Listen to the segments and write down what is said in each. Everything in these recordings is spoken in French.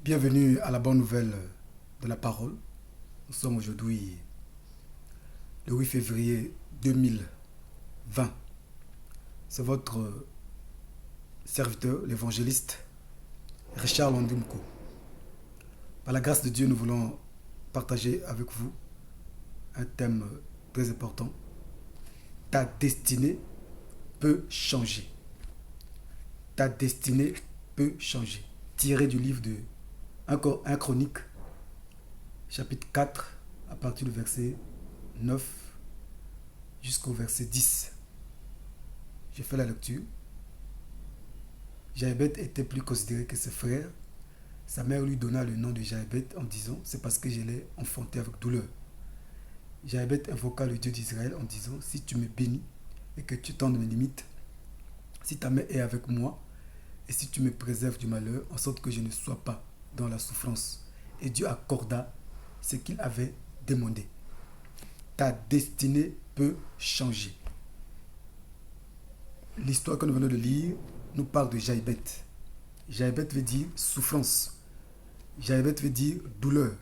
Bienvenue à la bonne nouvelle de la parole. Nous sommes aujourd'hui le 8 février 2020. C'est votre serviteur, l'évangéliste Richard Landimko. Par la grâce de Dieu, nous voulons partager avec vous un thème très important. Ta destinée peut changer. Ta destinée peut changer. Tiré du livre de 1 Chronique, chapitre 4, à partir du verset 9 jusqu'au verset 10. J'ai fait la lecture. Jaébet était plus considéré que ses frères. Sa mère lui donna le nom de Jaébet en disant: c'est parce que je l'ai enfanté avec douleur. Jaébet invoqua le Dieu d'Israël en disant: si tu me bénis et que tu tends mes limites, si ta main est avec moi et si tu me préserves du malheur, en sorte que je ne sois pas dans la souffrance. Et Dieu accorda ce qu'il avait demandé. Ta destinée peut changer. L'histoire que nous venons de lire nous parle de Jaébet. Jaébet veut dire souffrance. Jaébet veut dire douleur.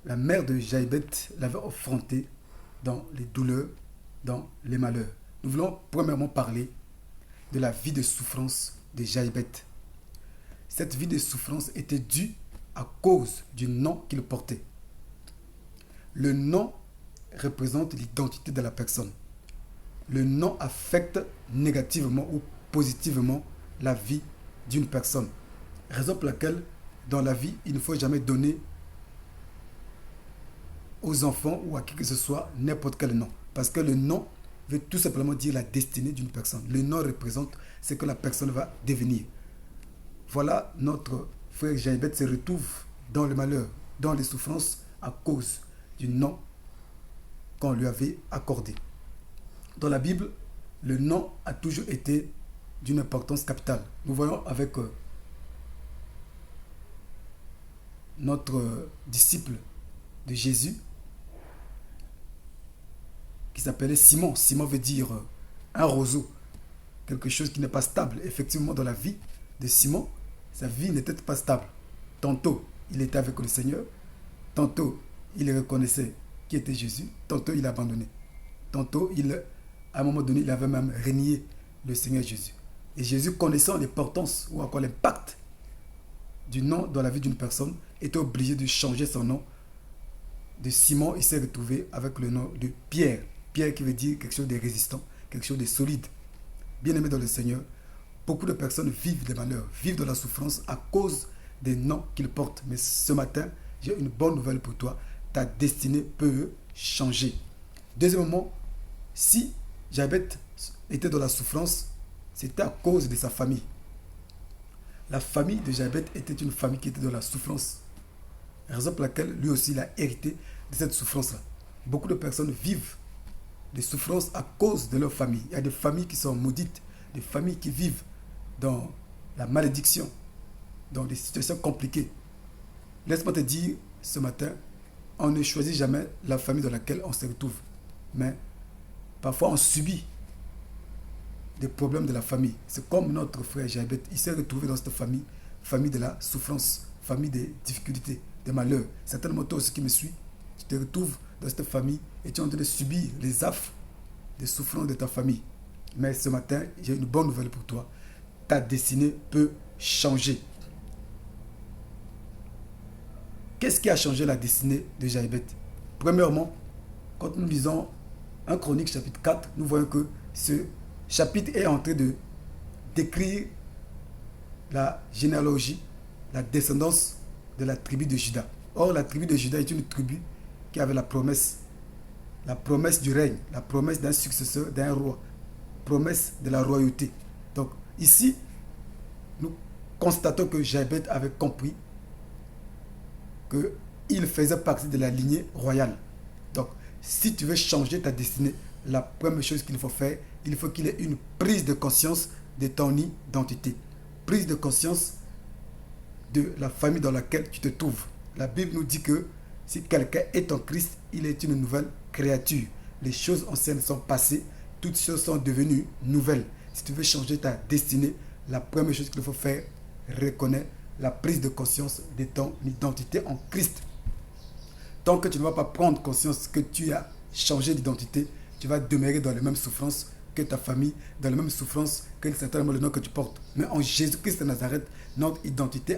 La mère de Jaébet l'avait affronté dans les douleurs, dans les malheurs. Nous voulons premièrement parler de la vie de souffrance de Jaébet. Cette vie de souffrance était due à cause du nom qu'il portait. Le nom représente l'identité de la personne. Le nom affecte négativement ou positivement la vie d'une personne. Raison pour laquelle, dans la vie, il ne faut jamais donner aux enfants ou à qui que ce soit n'importe quel nom. Parce que le nom veut tout simplement dire la destinée d'une personne. Le nom représente ce que la personne va devenir. Voilà, notre frère Jaébet se retrouve dans le malheur, dans les souffrances à cause du nom qu'on lui avait accordé. Dans la Bible, le nom a toujours été d'une importance capitale. Nous voyons avec notre disciple de Jésus qui s'appelait Simon. Simon veut dire un roseau, quelque chose qui n'est pas stable. Effectivement, dans la vie de Simon, sa vie n'était pas stable. Tantôt, il était avec le Seigneur. Tantôt, il reconnaissait qui était Jésus. Tantôt, il abandonnait. Tantôt, à un moment donné, il avait même renié le Seigneur Jésus. Et Jésus, connaissant l'importance ou encore l'impact du nom dans la vie d'une personne, était obligé de changer son nom. De Simon, il s'est retrouvé avec le nom de Pierre. Pierre qui veut dire quelque chose de résistant, quelque chose de solide. Bien-aimé dans le Seigneur, beaucoup de personnes vivent des malheurs, vivent de la souffrance à cause des noms qu'ils portent. Mais ce matin, j'ai une bonne nouvelle pour toi. Ta destinée peut changer. Deuxièmement, si Jaébet était dans la souffrance, c'était à cause de sa famille. La famille de Jaébet était une famille qui était dans la souffrance. Raison pour laquelle lui aussi il a hérité de cette souffrance-là. Beaucoup de personnes vivent des souffrances à cause de leur famille. Il y a des familles qui sont maudites, des familles qui vivent dans la malédiction, dans des situations compliquées. Laisse-moi te dire ce matin, on ne choisit jamais la famille dans laquelle on se retrouve. Mais parfois on subit des problèmes de la famille. C'est comme notre frère Jaébet, il s'est retrouvé dans cette famille, famille de la souffrance, famille des difficultés, des malheurs. Certainement toi aussi qui me suis, tu te retrouves dans cette famille et tu es en train de subir les affres des souffrances de ta famille. Mais ce matin, j'ai une bonne nouvelle pour toi. Ta destinée peut changer. Qu'est-ce qui a changé la destinée de Jaébet? Premièrement, quand nous lisons 1 Chronique chapitre 4, nous voyons que ce chapitre est en train de décrire la généalogie, la descendance de la tribu de Juda. Or, la tribu de Juda est une tribu qui avait la promesse du règne, la promesse d'un successeur, d'un roi, promesse de la royauté. Donc, ici, nous constatons que Jaébet avait compris qu'il faisait partie de la lignée royale. Donc, si tu veux changer ta destinée, la première chose qu'il faut faire, il faut qu'il y ait une prise de conscience de ton identité. Prise de conscience de la famille dans laquelle tu te trouves. La Bible nous dit que si quelqu'un est en Christ, il est une nouvelle créature. Les choses anciennes sont passées, toutes choses sont devenues nouvelles. Si tu veux changer ta destinée, la première chose qu'il faut faire, reconnais la prise de conscience de ton identité en Christ. Tant que tu ne vas pas prendre conscience que tu as changé d'identité, tu vas demeurer dans les mêmes souffrances que ta famille, dans les mêmes souffrances que certainement le nom que tu portes. Mais en Jésus-Christ de Nazareth, notre identité